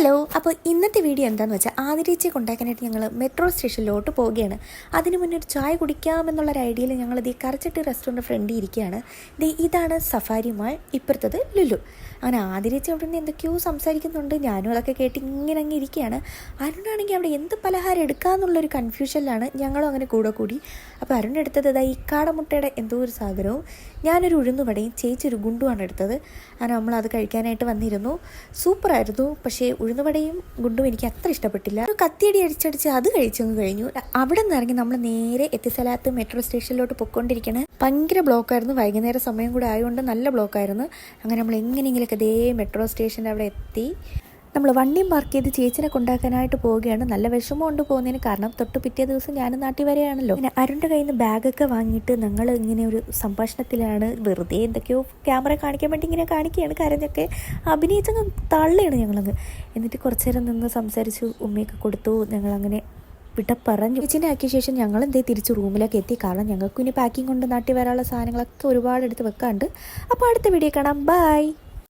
Hello. അപ്പോൾ ഇന്നത്തെ video എന്താണെന്ന് വെച്ചാൽ ആതിരേച്ചിയെ കൊണ്ടാക്കാനായിട്ട് ഞങ്ങൾ മെട്രോ സ്റ്റേഷനിലോട്ട് പോവുകയാണ്. അതിന് മുന്നേ ഒരു ചായ കുടിക്കാമെന്നുള്ളൊരു ഐഡിയയിൽ ഞങ്ങൾ ഈ കറച്ചട്ടി റെസ്റ്റോറൻറ്റ് ഫ്രണ്ടിൽ ഇരിക്കുകയാണ്. ഇതാണ് സഫാരി മാൾ, ഇപ്പുറത്തത് ലുലു. അങ്ങനെ ആതിരേച്ചി അവിടെ നിന്ന് എന്തൊക്കെയോ സംസാരിക്കുന്നുണ്ട്. ഞാനും അതൊക്കെ കേട്ട് ഇങ്ങനെ അങ്ങ് ഇരിക്കുകയാണ്. അരുണാണെങ്കിൽ അവിടെ എന്ത് പലഹാരം എടുക്കാമെന്നുള്ളൊരു കൺഫ്യൂഷനിലാണ്. ഞങ്ങളും അങ്ങനെ കൂടി. അപ്പോൾ അരുൺ എടുത്തത് ഈ കാടമുട്ടയുടെ എന്തോ ഒരു സാധനവും ഞാനൊരു ഉഴുന്നുവടയും ചേച്ചി ഒരു ഗുണ്ടുമാണ് എടുത്തത്. അങ്ങനെ നമ്മളത് കഴിക്കാനായിട്ട് വന്നിരുന്നു. സൂപ്പറായിരുന്നു. പക്ഷേ ഉഴുന്നുവടയും ഗുണ്ടും എനിക്ക് അത്ര ഇഷ്ടപ്പെട്ടില്ല. ഒരു കത്തിയടി അടിച്ചടിച്ച് അത് കഴിച്ചങ്ങ് കഴിഞ്ഞു. അവിടെ നിന്ന് ഇറങ്ങി നമ്മൾ നേരെ എത്തിസലാത്ത് മെട്രോ സ്റ്റേഷനിലോട്ട് പൊയ്ക്കൊണ്ടിരിക്കുകയാണ്. ഭയങ്കര ബ്ലോക്കായിരുന്നു. വൈകുന്നേരം സമയം കൂടെ ആയതുകൊണ്ട് നല്ല ബ്ലോക്കായിരുന്നു. അങ്ങനെ നമ്മൾ എങ്ങനെയെങ്കിലൊക്കെ മെട്രോ സ്റ്റേഷൻ്റെ അവിടെ എത്തി. നമ്മൾ വണ്ടിയും പാർക്ക് ചെയ്ത് ചേച്ചിനെ കൊണ്ടാക്കാനായിട്ട് പോവുകയാണ്. നല്ല വിഷമമുണ്ട് പോകുന്നതിന്, കാരണം തൊട്ട് പിറ്റേ ദിവസം ഞാനും നാട്ടിൽ വരെയാണല്ലോ. പിന്നെ അരുണിൻ്റെ കയ്യിൽ നിന്ന് ബാഗൊക്കെ വാങ്ങിയിട്ട് ഞങ്ങൾ ഇങ്ങനെ ഒരു സംഭാഷണത്തിലാണ്. വെറുതെ എന്തൊക്കെയോ ക്യാമറ കാണിക്കാൻ വേണ്ടി ഇങ്ങനെ കാണിക്കുകയാണ്. കരഞ്ഞൊക്കെ അഭിനയിച്ചങ്ങ് തള്ളിയാണ് ഞങ്ങളങ്ങ്. എന്നിട്ട് കുറച്ചു നേരം നിന്ന് സംസാരിച്ചു, ഉമ്മയൊക്കെ കൊടുത്തു. ഞങ്ങളങ്ങനെ പറഞ്ഞു. ചേച്ചിനെ ആക്കിയ ശേഷം ഞങ്ങൾ തിരിച്ച് റൂമിലേക്ക് എത്തി. കാരണം ഞങ്ങൾക്ക് ഇനി പാക്കിംഗ് കൊണ്ട് നാട്ടിൽ വരാനുള്ള സാധനങ്ങളൊക്കെ ഒരുപാട് എടുത്ത് വെക്കാണ്ട്. അപ്പോൾ അടുത്ത വീഡിയോ കാണാം. ബൈ.